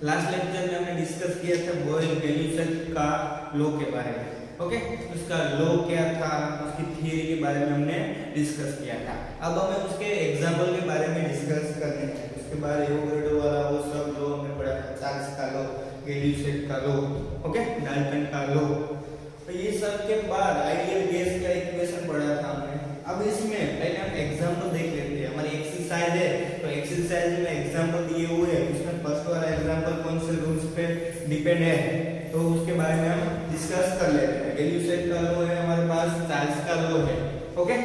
Last lecture में हमने discuss किया था बोयल-हेलियन का लॉ के बारे में। ओके, उसका लॉ क्या था, उसकी थ्योरी के बारे में हमने डिस्कस किया था। अब हमें उसके एग्जांपल के बारे में डिस्कस करने हैं। उसके बाद एवोगाड्रो वाला वो सब लॉ हमने पढ़ा था, चार्ल्स का लॉ, हेलियन का लॉ, ओके, डाल्टन का लॉ। तो ये सब के बाद आइडियल गैस का इक्वेशन पढ़ा था हमने। अब इसमें पहले हम एग्जांपल देख लेते हैं। हमारी एक्सरसाइज है, तो एक्सरसाइज में एग्जांपल दिए हुए हैं, उसमें फर्स्ट वाला एग्जांपल कौन से रूल्स पे डिपेंड है, तो उसके बारे में हम डिस्कस कर लेते हैं। हेलियन का लॉ है हमारे पास, चार्ल्स का लॉ है। ओके,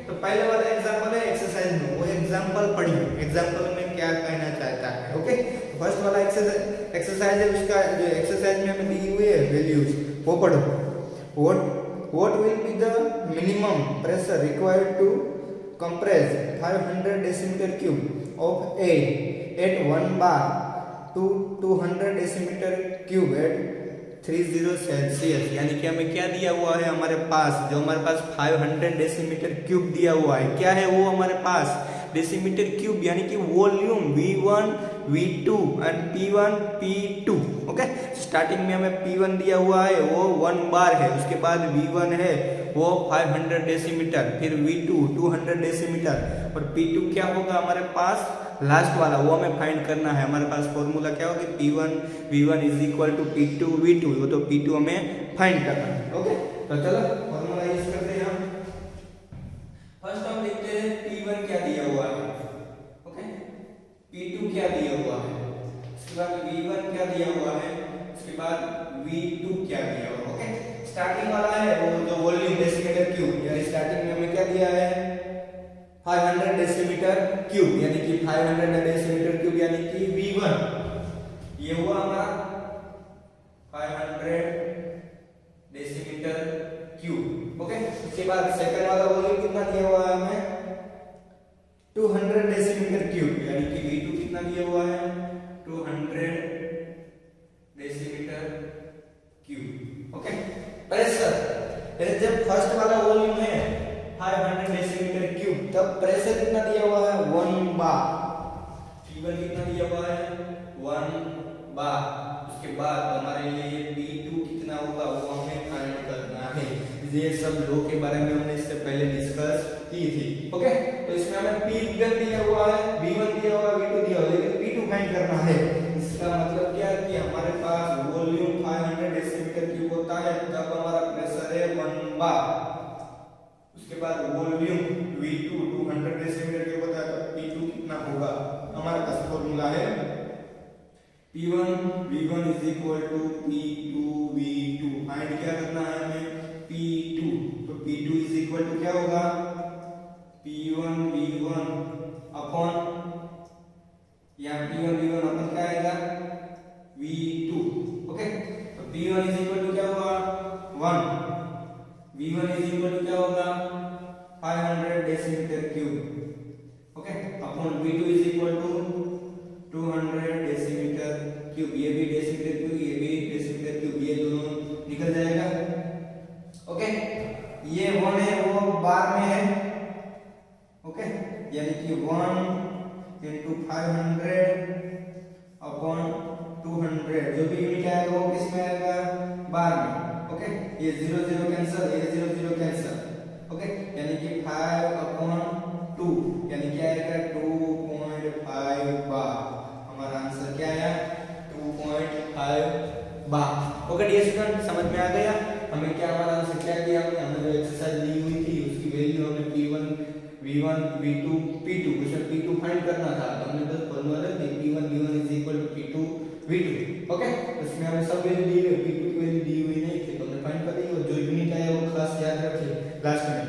तो पहले वाला एग्जांपल है एक्सरसाइज में, वो एग्जांपल पढ़िए, एग्जांपल में क्या कहना चाहता है। ओके, फर्स्ट वाला एक्सरसाइज है, उसका जो एक्सरसाइज में हमें दी हुई है वैल्यूज, वो पढ़ो। What will be the minimum pressure required to compress 500 decimeter cube of air at 1 bar to 200 decimeter cube at 30 Celsius? यानी कि हमें क्या दिया हुआ है हमारे पास, जो हमारे पास 500 डेसीमीटर क्यूब दिया हुआ है, क्या है वो हमारे पास डेसीमीटर क्यूब, यानी कि volume V1 V2 and P1 P2। Okay, starting में हमें P1 दिया हुआ है, वो 1 बार है, उसके बाद V1 है वो 500 डेसीमीटर, फिर V2 200 डेसीमीटर, और P2 क्या होगा हमारे पास लास्ट वाला, वो हमें फाइंड करना है। हमारे पास फॉर्मूला क्या होगा, P1 V1 is equal to P2 V2, वो तो P2 हमें फाइंड करना है। ओके, तो चलो फॉर्मूला यूज करते हैं हम। फर्स्ट हम देखते हैं P1 क्या दिया हुआ है, ओके, P2 क्या दिया हुआ है, उसके बाद V1 क्या दिया हुआ है, उसके बाद V2 क्या दिया हुआ है। ओके, स्टार्टिंग वाला है वो जो वॉल्यूम डेसीमीटर क्यूब, यानी स्टार्टिंग में हमें क्या दिया है 500 डेसीमीटर क्यूब, यानी कि 500 डेसीमीटर क्यूब यानी कि V1, ये हुआ हमारा 500 डेसीमीटर क्यूब। ओके, उसके बाद सेकंड वाला वॉल्यूम कितना दिया हुआ है हमें 200 डेसीमीटर क्यूब, यानी कि V2 कितना दिया हुआ है 200 डेसीमीटर क्यूब। ओके, प्रेशर, जब फर्स्ट वाला वॉल्यूम है 500 डेसीमीटर क्यूब, तब प्रेशर कितना दिया हुआ है 1 बार, P1 कितना दिया हुआ है 1 बार। उसके बाद हमारे लिए P2 कितना होगा वो हमें फाइंड करना है। ये सब लॉ के बारे में हमने इससे पहले डिस्कस की थी। ओके, तो इसमें हमें P1 दिया हुआ है, V1 दिया हुआ है, V2 दिया हुआ है, लेकिन P2 फाइंड करना है। इसका मतलब क्या है कि हमारे पास वॉल्यूम 500 डेसीमीटर क्यूब होता है जब हमारा प्रेशर है 1 बार, उसके बाद वॉल्यूम V2 200 डेसीमीटर क्यूब होता है, तो P2 कितना होगा, हमारे पास फॉर्मूला है P1 V1 is equal to P2 V2। Find क्या करना है हमें P2, तो P2 इज इक्वल टू क्या होगा P1 V1 अपॉन, यहाँ P1 V1 अपन क्या आएगा V2। ओके, तो P1 इज इक्वल टू क्या होगा 1, V1 इज इक्वल टू क्या होगा 500 decimetre cube. Okay, upon V2 is equal to 200 decimetre cube, ये भी डेसीमीटर क्यूब, ये भी डेसीमीटर क्यूब, ये दोनों निकल जाएगा। ओके, ये 1 है वो बार में है। ओके, यानी कि 1 into 500 अपॉन 200, जो भी यूनिट आएगा वो किस में आएगा बार में। ओके, ये 0 0 कैंसिल, ये 0 0 कैंसिल। ओके, यानी कि 5 अपॉन 2, यानी क्या आएगा 2.5 बार। हमारा आंसर क्या आया 2.5 बार। ओके डियर स्टूडेंट, समझ में आ गया हमें क्या हमारा आंसर क्या दिया, हमने जो एक्सरसाइज ली हुई थी उसकी वैल्यू हमें P1 V1 V2 P2, उसमें P2 फाइंड करना था, तो हमने बस फॉर्मूला रख दी P1 V1 is equal to P2 V2। Okay, उसमें हमें सब वैल्यू दी हुई, P2 की वैल्यू दी हुई नहीं थी, तो हमने फाइंड कर दी, और जो यूनिट आया वो खास याद रखिए लास्ट में।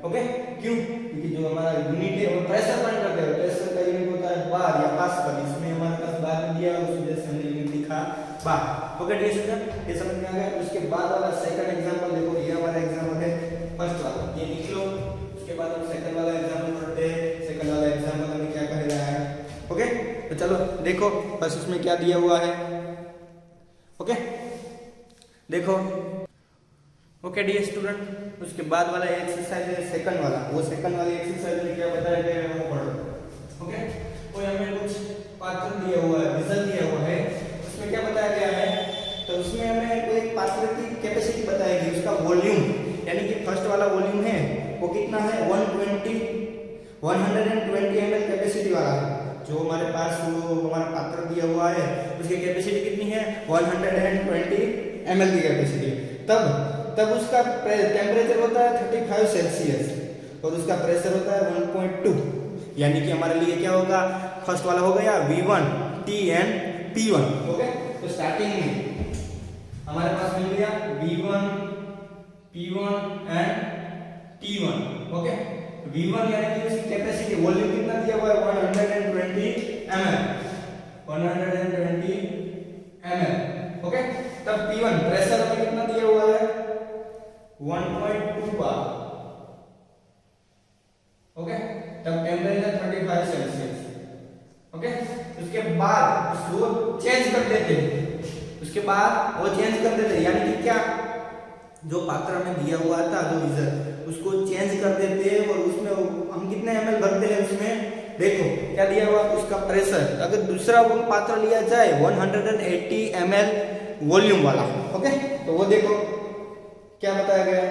ओके, क्यों, क्योंकि जो हमारा यूनिट है वो प्रेशर फाइंड करते हैं, प्रेशर का यूनिट होता है बार या पास्कल, इसमें हमारे पास बार में दिया, उस वजह से हमने यूनिट लिखा बार। ओके डियर स्टूडेंट, ये समझ में आ गया। उसके बाद वाला सेकंड एग्जांपल देखो, ये हमारा एग्जांपल है फर्स्ट वाला, ये लिख लो। उसके बाद हम सेकंड वाला एग्जांपल पढ़ते हैं। सेकंड वाला एग्जांपल हमें क्या कह रहा है। ओके, तो चलो देखो बस उसमें क्या दिया हुआ है। ओके, देखो। ओके डियर स्टूडेंट, उसके बाद वाला एक्सरसाइज है सेकंड वाला, वो सेकंड वाले एक्सरसाइज में क्या बताया गया है वो पढ़ो। ओके, कोई हमें कुछ पात्र दिया हुआ है, रिजल्ट दिया हुआ है, उसमें 120 ml कैपेसिटी वाला है। जो हमारे पास वो हमारा पात्र दिया हुआ है उसकी कैपेसिटी कितनी है 120 ml की कैपेसिटी। तब उसका टेम्परेचर होता है 35 सेल्सियस और उसका प्रेशर होता है 1.2। यानी कि हमारे लिए क्या होगा, फर्स्ट वाला हो गया V1 T and P1। Okay, तो स्टार्टिंग में हमारे पास मिल गया V1 P1 and T1। Okay, V1 यानी कि उसकी कैपेसिटी वॉल्यूम कितना दिया हुआ है 120 ml 120 ml। ओके, तब P1 प्रेशर हमें कितना दिया हुआ है 1.2 बार। ओके, तब टेम्परेचर 35 सेल्सियस। ओके, उसके बाद उसको चेंज कर देते हैं, उसके बाद वो चेंज कर देते हैं यानी कि क्या, जो पात्र में दिया हुआ था जो गीजर उसको चेंज कर देते हैं और उसमें हम कितने ml भरते हैं उसमें, देखो क्या दिया हुआ उसका प्रेशर। अगर दूसरा वो पात्र लिया जाए 180 ml वॉल्यूम वाला, ओके, तो वो देखो क्या बताया गया,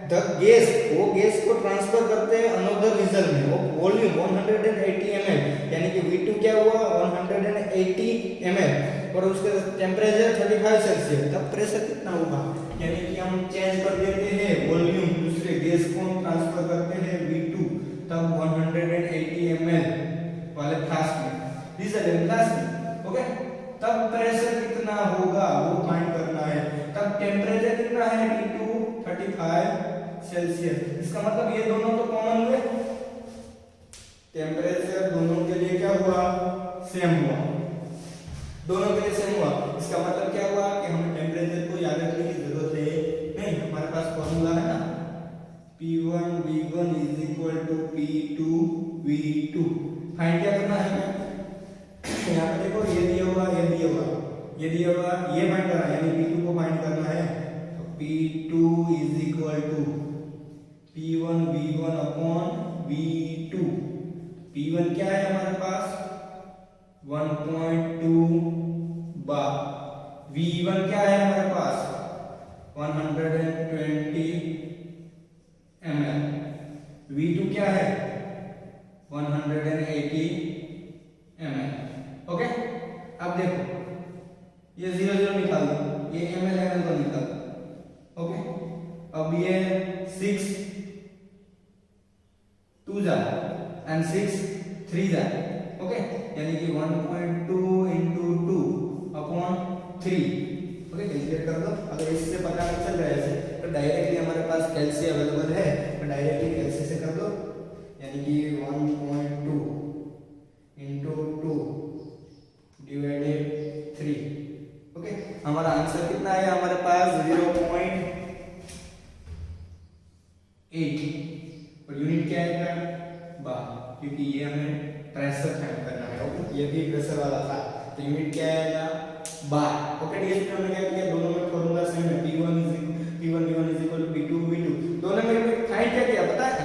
द गैस, वो गैस को ट्रांसफर करते हैं अनदर गीजर में, वो वॉल्यूम 180 ml यानी कि V2 क्या हुआ 180 ml और उसका टेम्परेचर 35 सेल्सियस। तब प्रेशर कितना होगा, यानी कि हम चेंज कर देते हैं वॉल्यूम, दूसरे गैस को ट्रांसफर करते हैं V2, तब 180 ml वाले फ्लास्क में, गीजर है फ्लास्क में। ओके, तब प्रेशर कितना होगा वो फाइंड करना है। तब टेम्परेचर कितना है T2 35 सेल्सियस। इसका मतलब ये दोनों तो कॉमन हुए, टेम्परेचर दोनों के लिए क्या हुआ सेम हुआ, दोनों के लिए सेम हुआ। इसका मतलब क्या हुआ कि हमें टेम्परेचर को याद रखने की जरूरत है नहीं, हमारे पास फॉर्मूला है ना P1 V1 P2 V2। Find क्या करना है हमें, यहाँ पे देखो ये दिया हुआ ये दिया हुआ ये दिया हुआ, ये फाइंड करना है यानी P2 को फाइंड करना है। तो P2 P1 V1 V2। P1 क्या है हमारे पास 1.2 बार, V1 क्या है हमारे पास 120 ml, V2 क्या है 180 ml। ओके, अब देखो ये 0 0 निकाल दो, ये ml को निकाल दो। ओके, अब ये 6 2 जा एंड 6 3 जा। ओके, यानी कि 1.2 into 2 upon 3। ओके, कैलकुलेट कर दो। अगर इससे पता नहीं चल रहा है ऐसे तो डायरेक्टली हमारे पास कैलसी अवेलेबल है, तो डायरेक्टली कैलसी से कर दो, यानी कि 1.2 into 2 divided 3। ओके, हमारा आंसर कितना आया हमारे पास 0.8 और यूनिट क्या आएगा बार, क्योंकि ये हमें प्रेशर फाइंड करना है। ओके, ये भी प्रेशर वाला था तो यूनिट क्या आएगा बार। ओके, ये हमने क्या किया, दोनों में फॉर्मूला सेम है, P1 V1 P2 V2, दोनों में फाइंड क्या किया पता है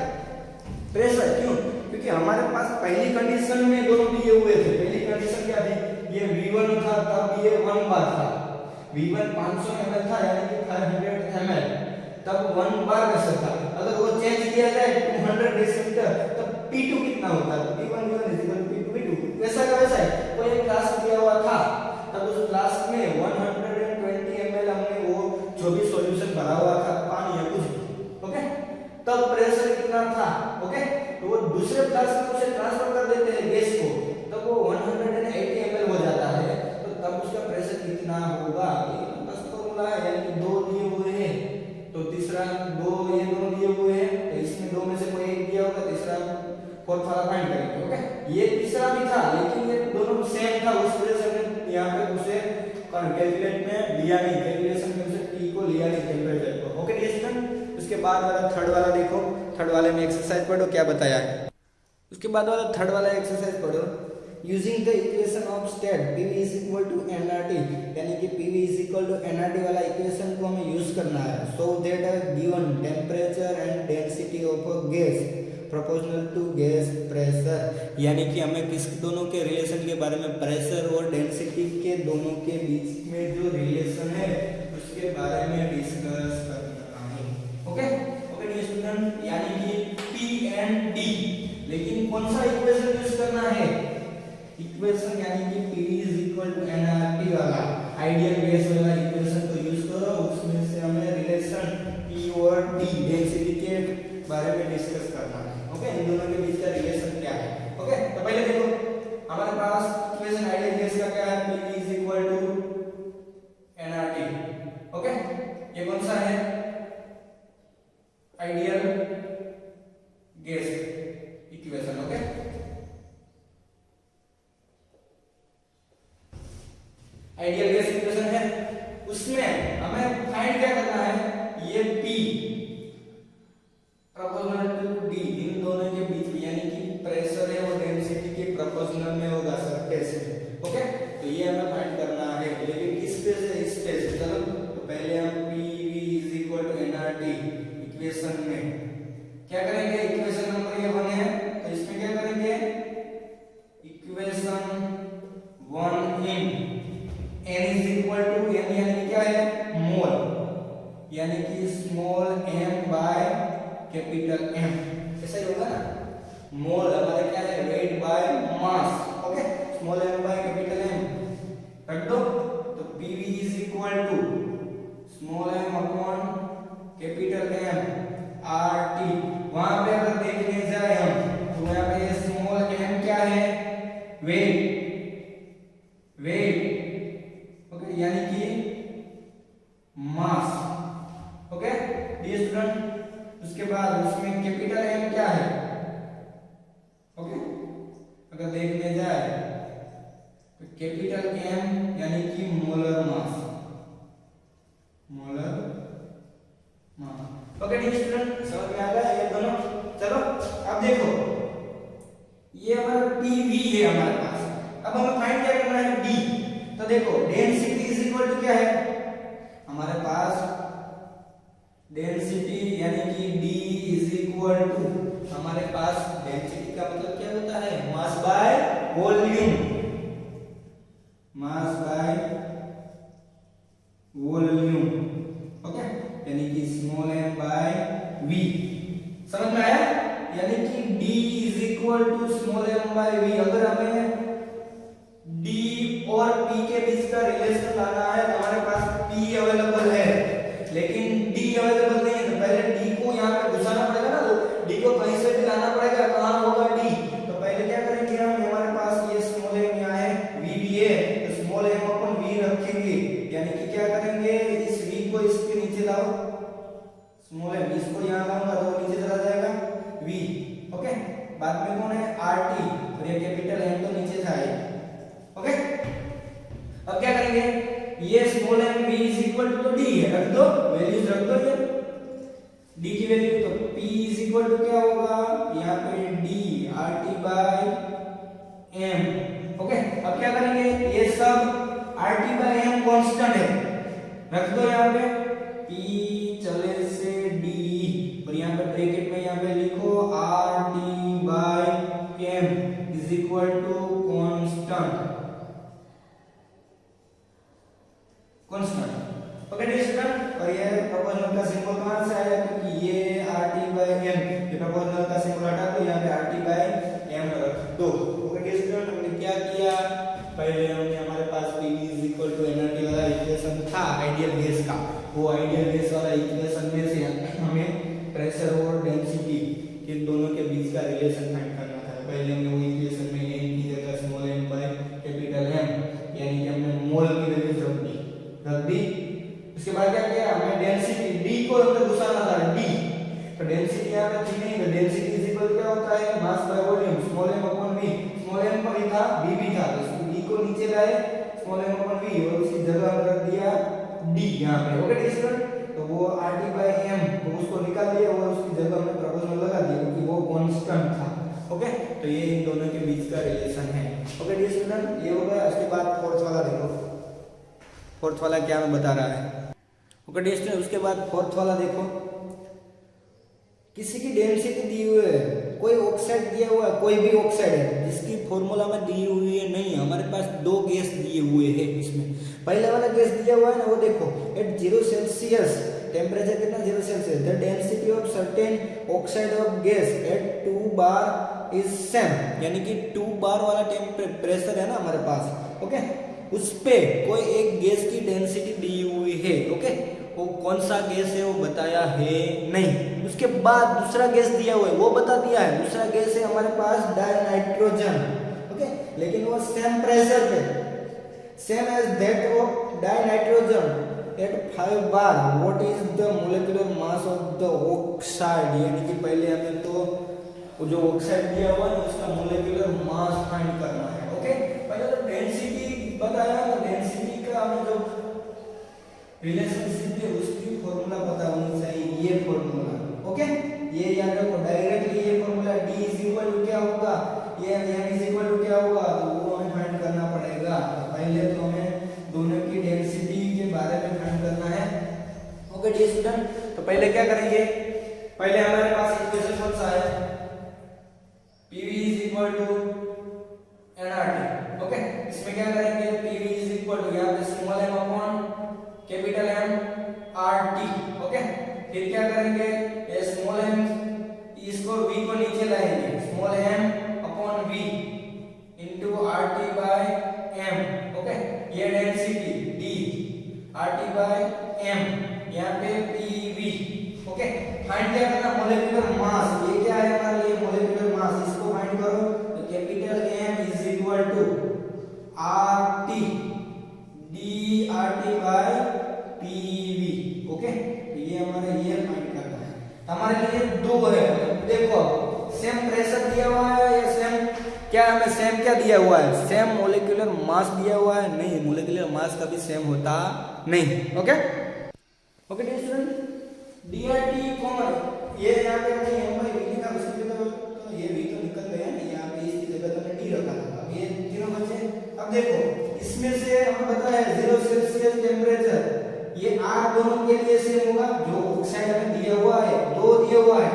प्रेशर। क्यों, क्योंकि हमारे पास पहली कंडीशन में दोनों दिए हुए थे। पहली कंडीशन क्या थी, ये V1 था तब ये 1 बार था, V1 500 ml था यानी कि 500 ml, तब 1 बार प्रेशर था। अगर वो चेंज किया जाए 200 डेसिलीटर तब P2 कितना होता है, P1 P2 V2। वैसा का वैसा है, कोई एक फ्लास्क दिया हुआ था, तब उस फ्लास्क में 120 ml हमने वो जो भी सॉल्यूशन भरा हुआ था पानी या कुछ, ओके, तब प्रेशर कितना था। ओके, तो वो दूसरे फ्लास्क में उसे ट्रांसफर कर देते हैं गैस को, तब वो 180 ml हो जाता है, तो तब उसका प्रेशर कितना होगा, ये बस फॉर्मूला है। यानी कि 2 दिए हुए हैं तो तीसरा 2, ये दोनों दिए हुए हैं तो इसमें 2 में से कोई एक दिया होगा, तीसरा फोर्थ वाला फाइंड करेंगे। ओके, ये तीसरा भी था लेकिन ये दोनों सेम था, उस वजह से हमने यहाँ पे उसे कैलकुलेट में लिया नहीं, कैलकुलेशन में उसे T को लिया नहीं, टेम्परेचर को। ओके डियर स्टूडेंट, उसके बाद वाला थर्ड वाला देखो, थर्ड वाले में एक्सरसाइज पढ़ो क्या बताया है। उसके बाद वाला थर्ड वाला एक्सरसाइज पढ़ो, using the equation of state PV is equal to nRT, यानी कि PV is equal to nRT वाला इक्वेशन को हमें यूज करना है। So that given temperature and density of a gas proportional to gas pressure, यानी कि हमें किस दोनों के रिलेशन के बारे में, प्रेशर और डेंसिटी के दोनों के बीच में जो रिलेशन है उसके बारे में डिस्कस करना है। ओके ओके डियर स्टूडेंट, यानी कि P एंड D लेकिन कौन सा इक्वेशन यूज करना है? इक्वेशन यानी कि Pv nRT वाला आइडियल गैस वाला इक्वेशन को यूज करो, उसमें से हमें रिलेशन P और T डेंसिटी के बारे में डिस्कस करना है। ओके, इन दोनों के बीच का रिलेशन क्या है? ओके, तो पहले देखो हमारे पास इक्वेशन आइडियल गैस का क्या है? Pv nRT। ओके, ये कौन सा है? Ideal gas equation. Okay, ideal gas equation है, उसमें हमें फाइंड क्या करना है? ये P प्रोपोर्शनल टू D, इन दोनों के बीच में, यानी कि प्रेशर है और डेंसिटी के प्रोपोर्शनल में होगा सरफेस में। ओके, तो ये हमें फाइंड करना है, लेकिन किस पे से? इस पे से। चलो तो पहले हम Pv nRT इक्वेशन में क्या करेंगे? इक्वेशन नंबर ये 1 है, तो इसमें क्या करेंगे? Equation 1 in n is equal to n, यानी क्या है? मोल, यानी कि small m by capital M, ऐसा ही होगा ना? मोल हमारे क्या है? Weight by mass. Okay, small m by capital M रख दो, तो Pv is equal to small m upon capital M RT। वहां पे अगर देखने जाए हम तो यहाँ पे स्मॉल m क्या है? वेट, ओके, यानी कि मास। ओके डियर स्टूडेंट, उसके बाद उसमें कैपिटल M क्या है? ओके, अगर देखने जाए तो कैपिटल M यानी कि molar mass, okay dear student, समझ में आ गया ये दोनों? चलो अब देखो, ये हमारा Pv है हमारे पास, अब हमें फाइंड क्या करना है? D। तो देखो डेंसिटी इज इक्वल टू क्या है हमारे पास? डेंसिटी यानी कि D इज इक्वल टू, हमारे पास डेंसिटी का मतलब क्या होता है? मास by volume, mass by volume. Okay, यानी कि स्मॉल m बाय v। समझ में आया? यानी कि D is equal to small m by v। अगर हमें D और P के बीच का रिलेशन लाना है तो हमारे पास P अवेलेबल है, लेकिन D अवेलेबल नहीं है, तो पहले D को यहाँ पे घुसाना पड़ेगा ना, तो D को कहीं से भी लाना पड़ेगा। कहाँ होगा D? तो पहले क्या करेंगे हम? हमारे पास ये स्मॉल m यहाँ है, V भी है, तो स्मॉल m अपन V रखेंगे, यानी कि क्या करेंगे? इस V को इसके नीचे लाओ, स्मॉल m इसको यहाँ लाऊंगा तो नीचे चला जाएगा V। ओके, बाद में कौन है? RT, और ये कैपिटल M तो नीचे था ये। ओके, अब क्या करेंगे? ये small m V is equal to, तो D है, रख दो, वैल्यूज रख दो ये D की वैल्यू, तो P इज इक्वल टू क्या होगा? यहाँ पे D RT by M। Okay, अब क्या करेंगे? ये सब RT बाय M कांस्टेंट है, रख दो यहाँ पे P चले से D, और यहाँ पे ब्रैकेट में यहाँ पे लिखो RT by M is equal to constant. Okay dear student, और ये प्रोपोर्शनल का सिंबल कहां से आया? क्योंकि ये RT बाय M, ये प्रोपोर्शनल का सिंबल हटा दो, यहाँ पे RT बाय M रख दो। ओके डियर स्टूडेंट, हमने क्या किया? पहले हमने हमारे पास Pv is equal to nRT वाला इक्वेशन था आइडियल गैस का, वो आइडियल गैस वाला इक्वेशन में से हमें प्रेशर और डेंसिटी के दोनों के बीच का रिलेशन फाइंड करना था। पहले हमने वो इक्वेशन में n की जगह small m by capital M, यानी कि हमने मोल की वैल्यू रख दी। उसके बाद क्या किया? हमें डेंसिटी D को अंदर घुसाना था, D, तो डेंसिटी यहाँ पे थी नहीं, तो डेंसिटी इज इक्वल क्या होता है? मास by volume, small m upon v। Small m पर ही था, v भी था, तो इसको D को नीचे लाए, स्मॉल m अपॉन v, और उसकी जगह हम रख दिया D यहाँ पे। ओके स्टूडेंट, तो वो RT बाय M, तो उसको निकाल दिया और उसकी जगह हमने प्रोपोर्शनल लगा दिया क्योंकि वो कांस्टेंट था। ओके, तो ये इन दोनों के बीच का रिलेशन है। ओके डियर स्टूडेंट, ये हो गया। उसके बाद फोर्थ वाला देखो, फोर्थ वाला क्या मैं बता रहा है। ओके डियर स्टूडेंट, उसके बाद फोर्थ वाला देखो, किसी की डेंसिटी दी हुई है, कोई ऑक्साइड दिया हुआ है, कोई भी ऑक्साइड है जिसकी फॉर्मूला में दी हुई है नहीं, हमारे पास दो गैस दिए हुए हैं। इसमें पहले वाला गैस दिया हुआ है ना, वो देखो एट 0 सेल्सियस टेम्परेचर कितना 0 Celsius, the density of certain oxide of gas at 2 bar is same, यानी कि 2 बार वाला टेम्परेचर है ना हमारे पास, ओके, उस पे कोई एक गैस की डेंसिटी दी हुई है, ओके, वो कौन सा गैस है वो बताया है नहीं। उसके बाद दूसरा गैस दिया हुआ है वो बता दिया है, दूसरा गैस है हमारे पास डाइनाइट्रोजन, ओके, लेकिन वो सेम प्रेशर पे, same as that of dinitrogen at 5 bar. What is the molecular mass of the oxide, यानी कि पहले हमें तो वो जो ऑक्साइड दिया हुआ है उसका मोलिकुलर मास फाइंड करना है, ओके। पहले तो डेंसिटी बताया, तो डेंसिटी का हमें जो रिलेशनशिप है उसकी फॉर्मूला पता होनी चाहिए, ये फॉर्मूला, ओके, ये याद रखो, डायरेक्टली ये formula D is equal to क्या होगा, ये M इज इक्वल टू क्या होगा, तो वो हमें फाइंड करना पड़ेगा। तो पहले तो हमें दोनों की डेंसिटी के बारे में फाइंड करना है, ओके डियर स्टूडेंट। तो पहले क्या करेंगे, पहले हमारे पास इक्वेशन कौन सा है, PV is equal to nRT, okay, इसमें क्या करेंगे, PV इज इक्वल टू यहाँ पे small m upon capital M RT, okay, फिर क्या करेंगे, ये स्मॉल m इसको V को नीचे लाएंगे, small m upon V into RT by M, okay, ये density D RT by M, यहाँ पे PV, ओके। फाइंड क्या करना, मोलिकुलर मास, ये क्या है हमारे लिए मोलिकुलर मास, इसको फाइंड करो, तो capital M is equal to RT DRT by PV, okay, तो ये हमारे ये फाइंड करना है। हमारे लिए दो है, देखो सेम प्रेशर दिया हुआ है या सेम क्या, हमें सेम क्या दिया हुआ है, सेम मोलिकुलर मास दिया हुआ है, नहीं, मोलिकुलर मास कभी सेम होता नहीं, okay, okay dear student. DRT common, ये यहाँ पे हमने M by V लिखा, उसके लिए तो ये V तो निकल गया ना, यहाँ पे इसकी जगह तो D रखा था, अब ये तीनों बचे। अब देखो इसमें से हमें पता है 0 सेल्सियस टेम्परेचर, ये R दोनों के लिए सेम होगा, जो ऑक्साइड हमें दिया हुआ है, दो दिया हुआ है,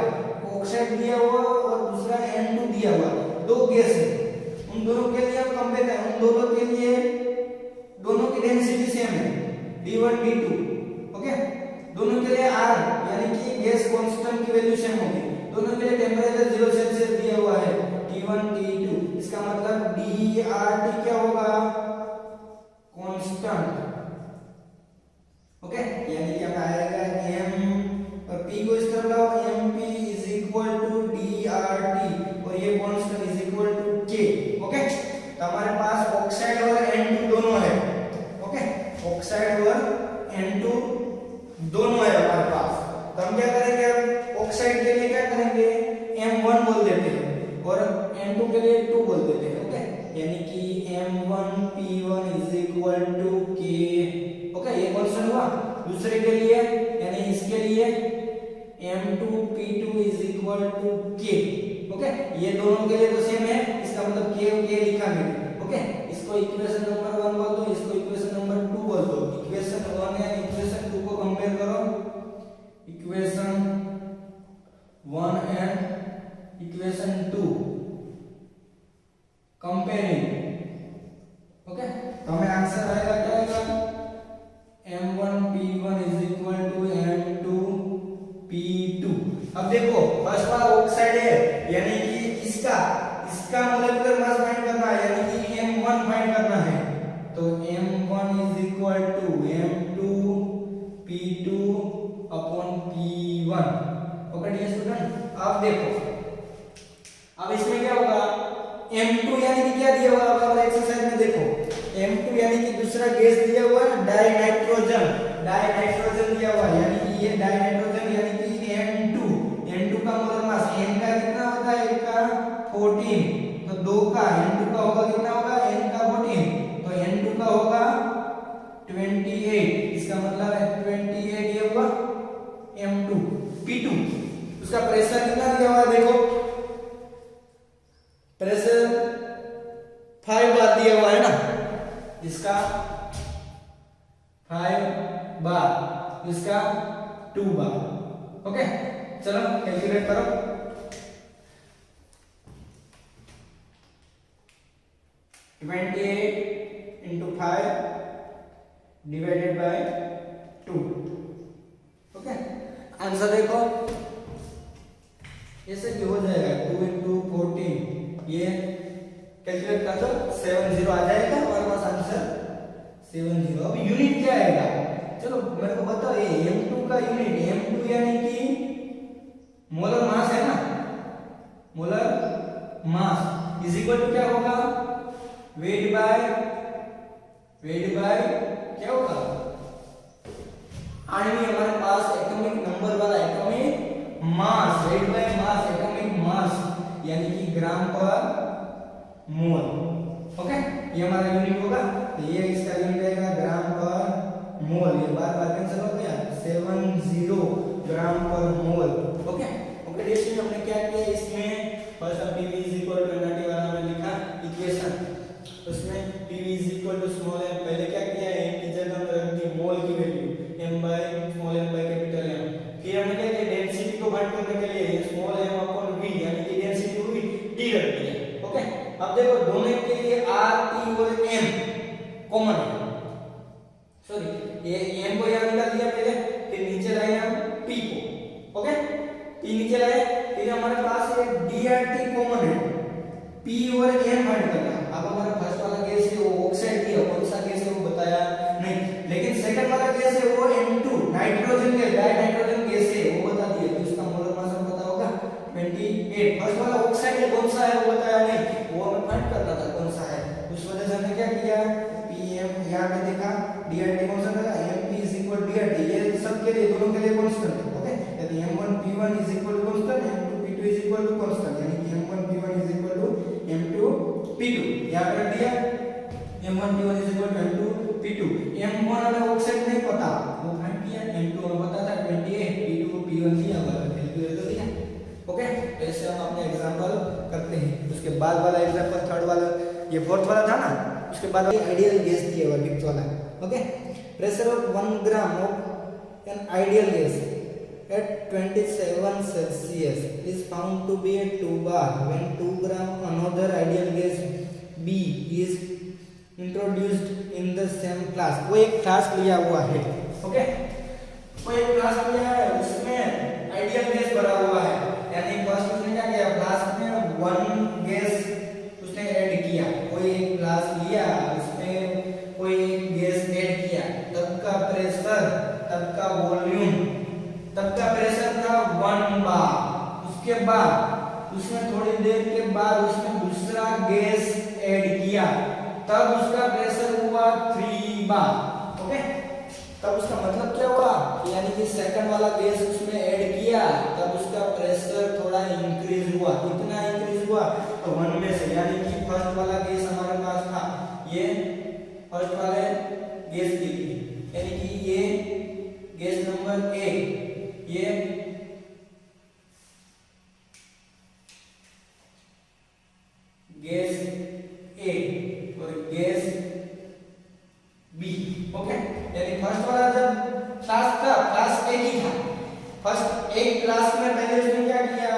ऑक्साइड दिया हुआ और दूसरा N2 दिया हुआ, दो गैस है, उन दोनों के लिए हम कंपेयर करें, उन दोनों के लिए दोनों की डेंसिटी सेम है, D1 D2, ओके, दोनों के लिए R यानी कि गैस कांस्टेंट की वैल्यू सेम होगी, दोनों के लिए टेंपरेचर 0 सेल्सियस दिया हुआ है, T1 T2, इसका मतलब DRT क्या होगा, कांस्टेंट, ओके, यानी कि हमें आएगा M और P को इस तरह लाओ, MP is equal to DRT और ये constant is equal to K, okay. तो हमारे पास ऑक्साइड और N2 दोनों है, ओके, ऑक्साइड और N2 दोनों है हमारे पास। तो हम क्या करेंगे, अब ऑक्साइड के लिए क्या करेंगे, M1 बोल देते हैं और N2 के लिए 2 बोल देते हैं, ओके, यानी कि M1P1 is equal to K, okay, ये कांस्टेंट हुआ। दूसरे के लिए यानी इसके लिए M2P2 is equal to K, okay, ये दोनों के लिए तो सेम है, इसका मतलब K लिखा मैंने, ओके। इसको इक्वेशन नंबर 1 बोल दो, इसको इक्वेशन नंबर 2 बोल दो। इक्वेशन 1 या इक्वेशन 2 को कंपेयर करो, equation 1 and equation 2 comparing, okay, तो हमें आंसर आएगा क्या आएगा, M1P1 is equal to M2P2। अब देखो फर्स्ट वाला ऑक्साइड है, यानी कि इसका मोलिकुलर मास फाइंड करना है, यानी कि M1 फाइंड करना है, तो M1 is equal to M2P2 upon P1, okay dear student. अब देखो अब इसमें क्या होगा, M2 यानी कि क्या दिया हुआ है आपका एक्सरसाइज में, देखो M2 यानी कि दूसरा गैस दिया हुआ है डाइनाइट्रोजन दिया हुआ है, यानी कि ये डाइनाइट्रोजन यानी कि N2 का मोलर मास, N का कितना होता है, 1 का 14, तो 2 का N2 का होगा कितना होगा, N का 14, तो N2 का होगा 28, इसका मतलब है 28 ये हुआ M2P2। उसका प्रेशर कितना दिया हुआ है, देखो प्रेशर 5 बार दिया हुआ है ना, इसका 5 बार, इसका 2 बार, ओके। चलो कैलकुलेट करो, into 5 divided by 2, okay. Answer देखो ऐसे भी हो जाएगा 2 into 14 ये कैलकुलेट कर दो 70 आ जाएगा हमारे पास आंसर 70। अब यूनिट क्या आएगा चलो मेरे को बताओ ये m2 का यूनिट m2 यानी कि मोलर मास है ना molar mass is equal to क्या होगा वेट बाय क्या होगा आणविक हमारे पास एटॉमिक नंबर वाला atomic mass weight by mass atomic mass यानी कि ग्राम पर मोल ओके ये हमारा यूनिट होगा तो ये इसका यूनिट रहेगा ग्राम पर मोल ये बार बार कैंसिल हो गया 70 ग्राम पर मोल ओके ओके देखिए हमने क्या किया इसमें फर्स्ट PV = वाला हमने लिखा इक्वेशन उसमें PV = स्मॉल m पहले क्या किया है m की जगह हम रख दी मोल की वैल्यू m/m/कैपिटल M फिर हमने क्या किया डेंसिटी को फाइंड करने के लिए स्मॉल m/v यानी कि डेंसिटी हुई d रख दिया ओके अब देखो दोनों के लिए r t और m कॉमन है सॉरी ये m को यहां निकाल दिया पहले फिर नीचे लाए हम p को ओके p नीचे लाए फिर हमारे पास ये drt कॉमन है p और m फाइंड करना अब हमारा फर्स्ट वाला गैस है वो ऑक्साइड है कौन सा गैस है वो बताया नहीं लेकिन सेकंड वाला गैस है वो N2 nitrogen gas die nitrogen gas है वो बता दिया तो इसका मोलर मास हमको पता होगा 28 फर्स्ट वाला ऑक्साइड है कौन सा है वो बताया नहीं वो हमें फाइंड करना था कौन सा है उस वजह से हमने क्या किया Pm यहां पे देखा drt कौन सा था Mp = drt ये सब के लिए दोनों के लिए कांस्टेंट है ओके यदि m1 p1 = constant m2 p2 = constant यानी कि m1 p1 = m2 p2 यहां पे रख दिया m1 p1 = m2 p2 m1 हमें ऑक्साइड नहीं पता वो फाइंड किया m2 हमें पता था 28 p2 p1 दिया हमारा कैलकुलेट कर दिया ओके ऐसे हम अपने एग्जांपल करते हैं उसके बाद वाला एग्जांपल थर्ड वाला ये फोर्थ वाला था ना उसके बाद आइडियल गैस दिया हुआ फिफ्थ वाला okay pressure of 1 gram of an ideal gas at 27 Celsius is found to be a 2 bar when 2 gram another ideal gas B is introduced in the same class वो एक class लिया हुआ है okay वो एक class लिया है उसमें आइडियल गैस भरा हुआ है यानी फर्स्ट उसने क्या किया क्लास में 1 गैस उसने ऐड किया कोई एक क्लास लिया उसमें कोई एक गैस ऐड किया तब का प्रेशर तब का वॉल्यूम तब का प्रेशर था 1 बार उसके बाद उसमें थोड़ी देर के बाद उसने दूसरा गैस ऐड किया तब उसका प्रेशर हुआ 3 बार ओके तब उसका मतलब क्या हुआ यानी कि सेकंड वाला गैस उसमें ऐड किया तब उसका प्रेशर थोड़ा इंक्रीज हुआ कितना इंक्रीज हुआ तो 1 में से यानी कि फर्स्ट वाला गैस हमारे पास था ये फर्स्ट वाले गैस की थी यानी कि ये गैस नंबर 1 ये गैस ए और गैस बी ओके यानी फर्स्ट वाला जब क्लास था क्लास ए ही था फर्स्ट एक क्लास में पहले उसने क्या किया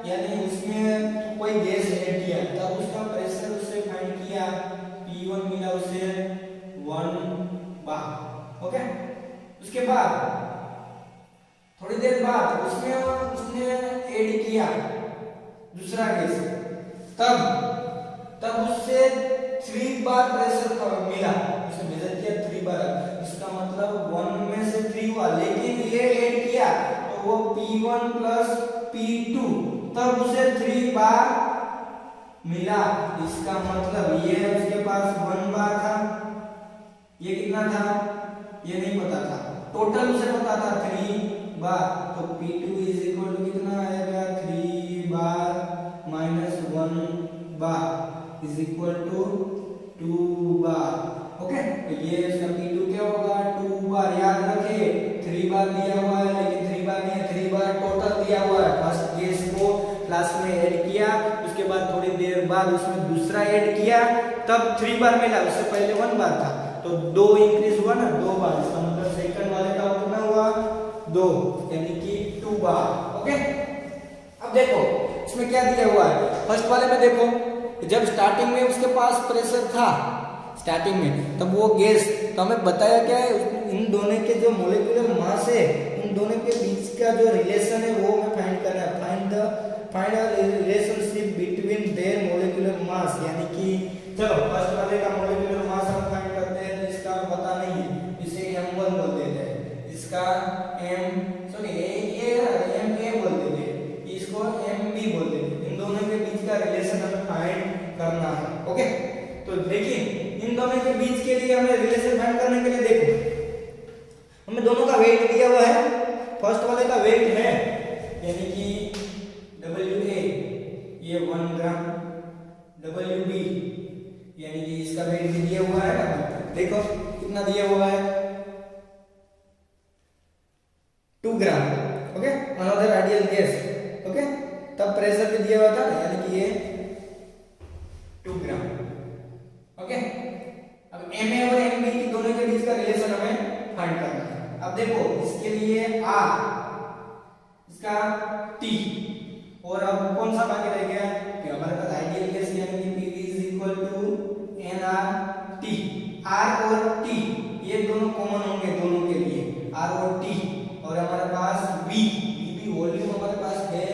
यानी उसमें कोई गैस ऐड किया तब उसका प्रेशर उससे फाइंड किया P1 मिला उसे 1 बार ओके उसके बाद थोड़ी देर बाद उसने ऐड किया दूसरा गैस तब उससे 3 बार प्रेशर मिला उसने मेजर किया 3 बार इसका मतलब 1 में से 3 हुआ लेकिन ये ऐड किया तो वो P1 प्लस P2 तब उसे 3 बार मिला इसका मतलब ये उसके पास 1 बार था ये कितना था ये नहीं पता था टोटल उसे पता था 3 बार तो P2 कितना आएगा 3 बार माइनस 1 बार इज इक्वल टू 2 बार ओके तो ये इसका P2 क्या होगा 2 बार याद रखे 3 बार दिया हुआ है लेकिन 3 बार नहीं 3 बार टोटल दिया हुआ है फर्स्ट गैस को क्लास में ऐड किया उसके बाद थोड़ी देर बाद उसमें दूसरा ऐड किया तब 3 बार मिला उससे पहले 1 बार था तो 2 इंक्रीज हुआ ना 2 बार इसका मतलब सेकंड वाले का कितना हुआ 2 यानी कि 2 बार ओके अब देखो इसमें क्या दिया हुआ है फर्स्ट वाले में देखो जब स्टार्टिंग में उसके पास प्रेशर था स्टार्टिंग में, तब वो गैस, तो हमें बताया क्या है, इन दोनों के जो मोलिकुलर मास है, इन दोनों के बीच का जो रिलेशन है वो हमें फाइंड करना है। Find the relationship between their molecular mass, यानी कि चलो फर्स्ट वाले का मोलिकुलर मास हम फाइंड करते हैं, तो इसका पता नहीं है, इसे m1 बोल देते हैं, इसका ma बोल देते हैं, इसको mb बोल देते हैं। इन दोनों के बीच का रिलेशन हमें फाइंड करना है। ओके, तो देखिए इन दोनों के बीच के लिए हमें रिलेशन फाइंड करने के लिए देखो हमें दोनों का वेट दिया हुआ है। फर्स्ट वाले का वेट है यानी कि WA ये 1 ग्राम, WB यानी कि इसका वेट भी दिया हुआ है ना, देखो कितना दिया हुआ है 2 gram. Okay, another ideal gas. Okay, तब प्रेशर भी दिया हुआ था यानी कि ये 2 ग्राम। ओके, अब Ma और Mb की दोनों के बीच का रिलेशन हमें फाइंड करना है। अब देखो इसके लिए R, इसका T, और अब कौन सा बाकी रह गया कि हमारे पास आइडियल गैस यानी कि PV nRT। R और T ये दोनों कॉमन होंगे दोनों के लिए, R और T, और हमारे पास V भी वॉल्यूम हमारे पास है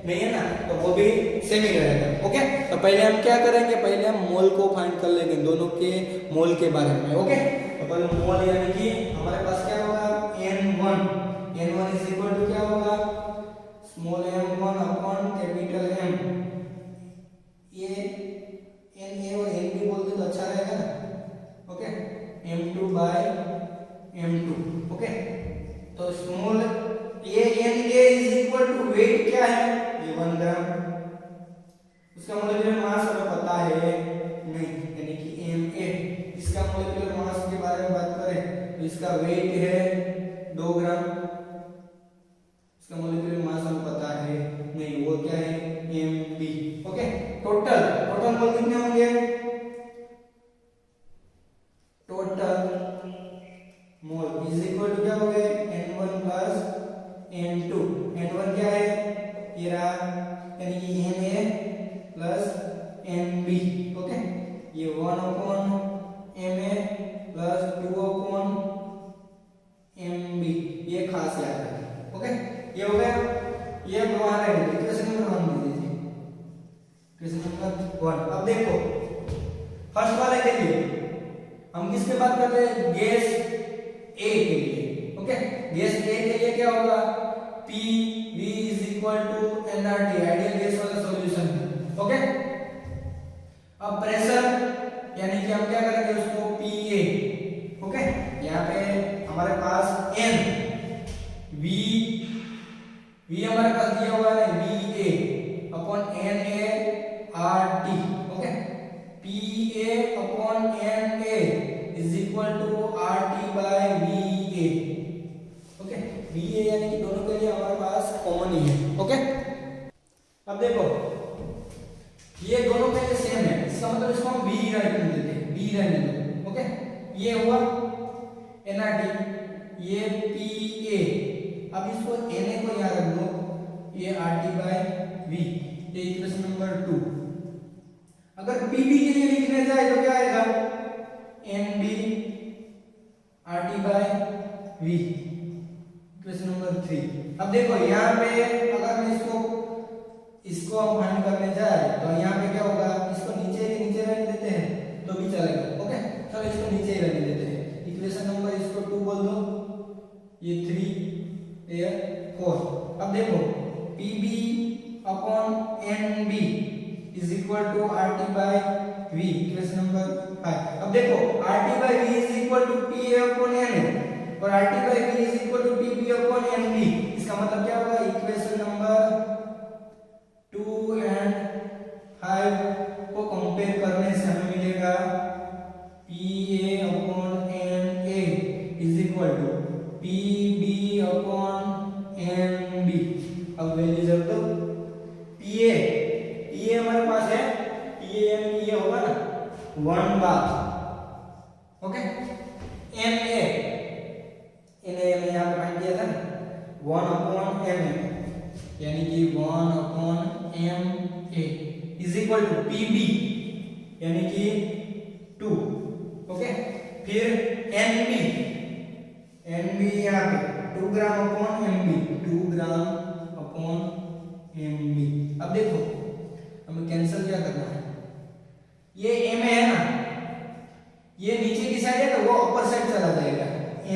नहीं है ना, तो वो भी सेम ही रहेगा। ओके, तो पहले हम क्या करेंगे, पहले हम मोल को फाइंड कर लेंगे, दोनों के मोल के बारे में। ओके, तो पहले मोल यानी कि हमारे पास क्या होगा N1 इज इक्वल टू क्या होगा small m1 upon capital M। ये Na और Nb बोल दे तो अच्छा रहेगा ना। Okay, M2 by M2। Okay, तो स्मॉल ये Na is equal to weight क्या है ये 1 ग्राम, उसका मोलिकुलर मास हमें पता है नहीं यानी कि Ma। इसका मोलिकुलर मास के बारे में बात करें तो इसका वेट है 2 ग्राम, इसका मोलिकुलर मास हमें पता है नहीं, वो क्या है Mb। ओके, टोटल मोल कितने होंगे, total mole is equal to क्या हो गए N1 प्लस N2। N1 क्या है ये रहा यानी कि Na प्लस Nb। ओके, ये 1 upon Ma plus 2 upon Mb, ये खास याद रखें। ओके, ये हो गया, ये वहां रह गया इक्वेशन नंबर 1 दे दीजिए, इक्वेशन नंबर 1। अब देखो फर्स्ट वाले के लिए हम किसके बात करते हैं, गैस A के लिए। ओके, गैस A के लिए क्या होगा PV is equal to nRT, ideal gas वाला सॉल्यूशन। ओके, अब प्रेशर यानी कि हम क्या करेंगे उसको PA। ओके, यहाँ पे हमारे पास N V हमारे पास दिया हुआ है VA upon nART। Okay, PA upon NA is equal to RT by VA। Okay, VA यानी कि दोनों के लिए हमारे पास कॉमन ही है। ओके, अब देखो ये दोनों के लिए सेम है, इसका मतलब इसको हम V रहने देते हैं, V रहने दो। ओके, ये हुआ nRT, ये PA, अब इसको Na को याद रख दो, ये RT बाय V, ये इक्वेशन नंबर 2। अगर PB के लिए लिखने जाए तो क्या आएगा NB RT by V, equation number 3। अब देखो यहाँ पे अगर मैं इसको हम फाइंड करने जाए तो यहाँ पे क्या होगा, इसको नीचे रहने देते हैं तो भी चलेगा। ओके, चलो इसको नीचे ही रहने देते हैं, इक्वेशन नंबर इसको 2 बोल दो, ये 3 ये 4। अब देखो PB upon NB is equal to RT by V, equation number 5। अब देखो RT by V is equal to PA upon NA और RT by V is equal to PB upon NB। इसका मतलब क्या होगा, इक्वेशन नंबर 2 एंड 5 को compare करने से हमें मिलेगा PA upon NA is equal to PB upon NB। अब वैल्यू रख दो, PA हमारे पास है, PA यानी ये होगा ना 1 बार। ओके, NA मैंने यहाँ पे फाइंड किया था ना 1 अपॉन MA यानी कि 1 upon MA is equal to PB यानी कि 2 फिर एनबी यहाँ पे 2 gram upon MB, 2 gram upon MB. अब देखो हमें कैंसिल क्या करना है, ये एम है ना, ये नीचे की साइड है तो वो अपर साइड चला जाएगा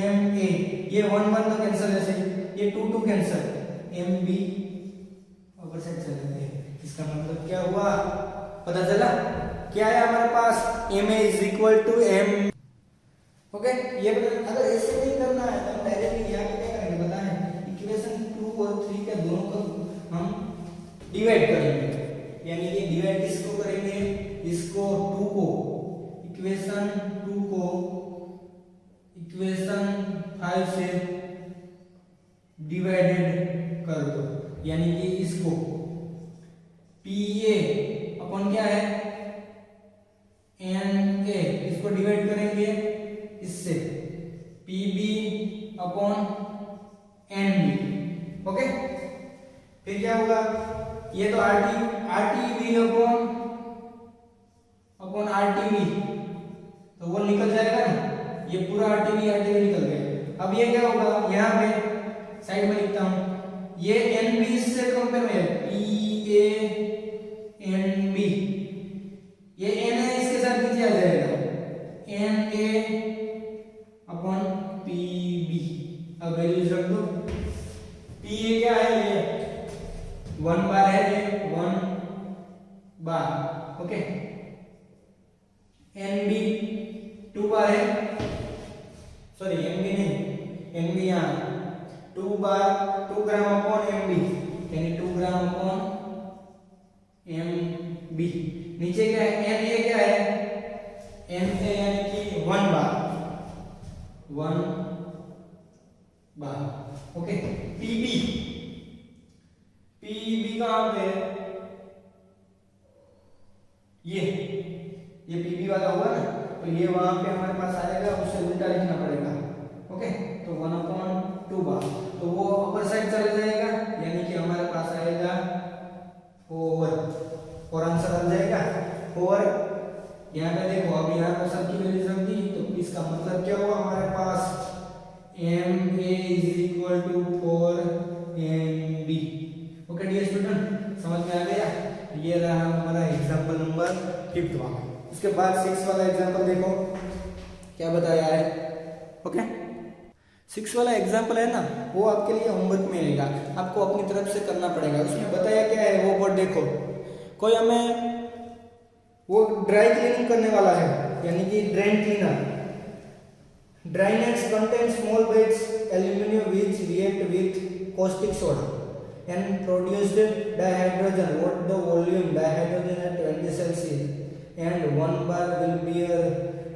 एम ए, ये 1 1 तो कैंसिल है, ये 2 2 cancel, M B upper side चला जाएगा। इसका मतलब क्या हुआ, पता चला क्या है हमारे पास, M A is equal to M. Okay, ये अगर ऐसे नहीं करना है तो हम डायरेक्टली यहाँ पे क्या करेंगे पता है, इक्वेशन 2 और 3 के दोनों को हम डिवाइड करेंगे, यानी कि डिवाइड किसको करेंगे, इसको 2 को इक्वेशन 2 को इक्वेशन 5 से डिवाइडेड कर दो, यानी कि इसको पी ए अपन क्या है एन ए, इसको डिवाइड करेंगे इससे P B upon N B. Okay, फिर क्या होगा, ये तो R T V upon R T V, तो वो निकल जाएगा ना, ये पूरा आर टी वी निकल गया। अब ये क्या होगा, यहाँ पे साइड में लिखता हूं, ये एन बी से कंपेयर में पी ए एन बी, ये एन है इसके साथ नीचे आ जाएगा N A upon P B. अब वैल्यूज रख दो, पी ए क्या है, ये 1 बार है, ये 1 बार। ओके, एन बी 2 बार है, सॉरी एन बी नहीं, एन बी यहाँ 2 बार 2 ग्राम अपॉन एम बी, यानी 2 ग्राम अपॉन एम बी। नीचे क्या है, एन ए क्या है, एन ए यानी कि 1 बार, 1 बार। ओके, पीबी कहां पे है, ये पीबी वाला हुआ ना, तो ये वहां पे हमारे पास आएगा, उससे उल्टा लिखना पड़ेगा। ओके, तो 1/2 बार, तो वो अपर साइड चला जाएगा, यानी कि हमारे पास आएगा 4 आंसर आ जाएगा 4। यहाँ पे देखो, अब यहाँ पर सबकी वैल्यू रख दी, तो इसका मतलब क्या हुआ, हमारे पास M A is equal to 4 M B. Okay dear student, समझ में आ गया, ये रहा हमारा एग्जांपल नंबर 5 वाला। इसके बाद 6 वाला एग्जांपल देखो क्या बताया है। ओके, 6 वाला एग्जांपल है ना, वो आपके लिए होमवर्क में आएगा, आपको अपनी तरफ से करना पड़ेगा। उसमें बताया क्या है वो वर्ड देखो, कोई हमें वो ड्राई क्लीनिंग करने वाला है, यानी कि drain cleaner. Dry nets contain small beds aluminium which react with caustic soda and produced dihydrogen. What the volume dihydrogen at 20 Celsius and 1 bar will be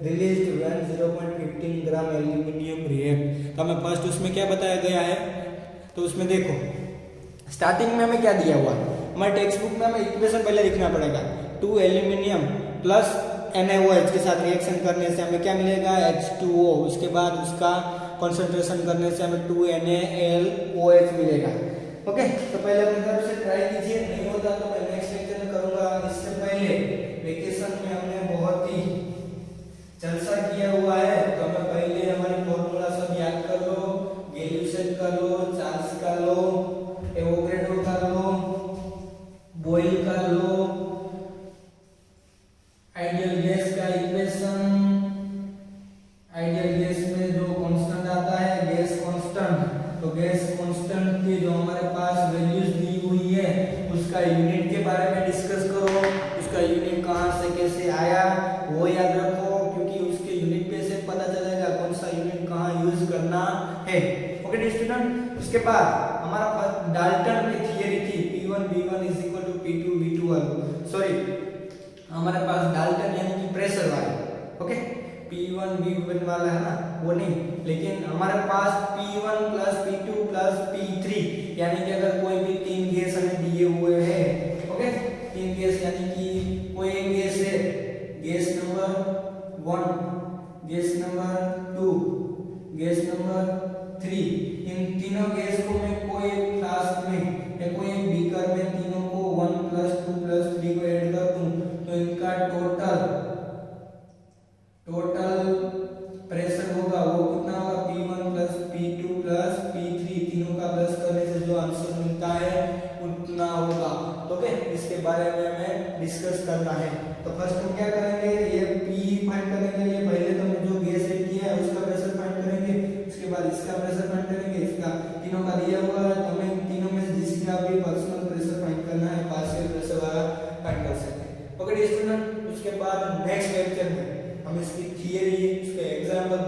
released when 0.15 gram aluminium react। तो हमें first उसमें क्या बताया गया है, तो उसमें देखो स्टार्टिंग में हमें क्या दिया हुआ, हमारे टेक्स्ट बुक में हमें इक्वेशन पहले लिखना पड़ेगा, 2 एल्यूमिनियम प्लस NaOH के साथ रिएक्शन करने से हमें क्या मिलेगा, H2O। उसके बाद उसका कंसंट्रेशन करने से हमें 2NaLOH मिलेगा। ओके, तो पहले अपनी तरफ से ट्राई कीजिए, नहीं होता तो मैं नेक्स्ट लेक्चर में करूंगा। इससे पहले वेकेशन में हमने बहुत ही जलसा किया हुआ है, तो हमें पहले हमारी फॉर्मूला सब याद कर लो, गैल्यूसेट कर लो, चार्ल्स कर लो, एवोगैड्रो कर लो, बॉयल कर लो, आइडियल गैस का इक्वेशन, आइडियल गैस में जो कांस्टेंट आता है गैस कांस्टेंट, तो गैस कांस्टेंट की जो हमारे पास वैल्यूज दी हुई है उसका यूनिट के बारे में डिस्कस करो, उसका यूनिट कहां से कैसे आया वो याद रखो, क्योंकि उसके यूनिट पे से पता चलेगा कौन सा यूनिट कहां यूज करना है। ओके स्टूडेंट, उसके बाद हमारा डाल्टन की थियरी थी P1 V1 P2 V2 sorry हमारे पास डाल्टन यानी कि प्रेशर वाला। ओके, P1 V1 वाला है ना वो नहीं, लेकिन हमारे पास P1 plus P2 plus P3 यानी कि अगर कोई भी 3 गैस हमें दिए हुए हैं। ओके, 3 गैस यानी कि कोई एक गैस है, gas number 1, gas number 2, gas number 3, इन तीनों गैस को मैं कोई फ्लास्क में या कोई बीकर में तीनों को 1 प्लस 2 प्लस 3 को ऐड कर दूं तो इनका टोटल करना है। तो फर्स्ट हम क्या करेंगे, ये P फाइंड करने के लिए पहले तो जो गैस ऐड किया है उसका प्रेशर फाइंड करेंगे, उसके बाद इसका प्रेशर फाइंड करेंगे, इसका तीनों का दिया हुआ है, तो हमें तीनों में से जिसका भी पर्सनल प्रेशर फाइंड करना है पार्शियल प्रेशर वाला फाइंड कर सकते हैं। ओके स्टूडेंट, उसके बाद नेक्स्ट लेक्चर में हम इसकी थियरी, उसके एग्जांपल,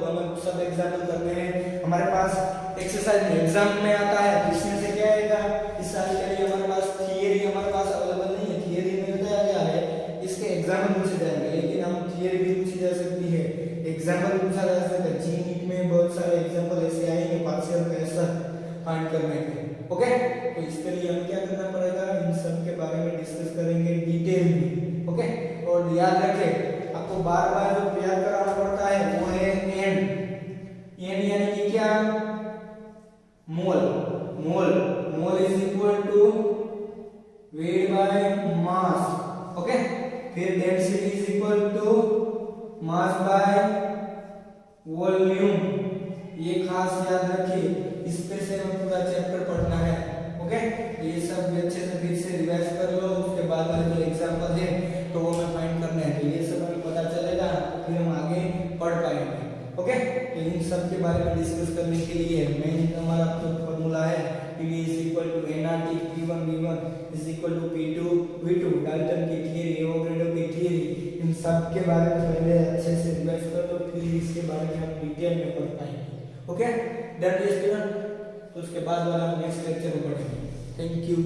सब एग्जांपल करते हैं। हमारे पास एक्सरसाइज में एग्जाम में आता है, इसमें से क्या आएगा, इस साल के लिए हमारे पास थियरी हमारे पास अवेलेबल नहीं है, थियरी में बताया गया है, इसके एग्जाम्पल पूछे जाएंगे, लेकिन हम थियरी भी पूछी जा सकती है, एग्जाम्पल पूछा जा सकता है। जी में बहुत सारे एग्जाम्पल ऐसे आएंगे पार्शियल प्रेशर फाइंड करने के। ओके, तो इसके लिए हमें क्या करना पड़ेगा, इन सब के बारे में डिस्कस करेंगे डिटेल में। ओके, और याद रखें आपको बार बार जो प्रयास कराना पड़ता है वो है एन यानी कि क्या, mole. Mole is equal to weight by mass. Okay, फिर density is equal to mass by volume. ये खास याद रखिए, इस पे से हमें पूरा चैप्टर पढ़ना है। ओके, ये सब अच्छे से फिर से रिवाइज कर लो, उसके बाद में जो एग्जांपल है तो वो हमें फाइंड करना है, तो ये सब हमें पता चलेगा, फिर हम आगे पढ़ पाएंगे। ओके, तो इन सब के बारे में डिस्कस करने के लिए मेन हमारा जो फार्मूला है PV is equal to nRT P1 V1 is equal to P2 V2, Dalton की थियरी, एवोगैड्रो की थियरी, इन सब के बारे में पहले अच्छे से रिवाइज कर लो, फिर इसके बारे में हम डिटेल में पढ़ पाएंगे। ओके डन स्टूडेंट, तो उसके बाद वाला नेक्स्ट लेक्चर में पढ़ेंगे। Thank you.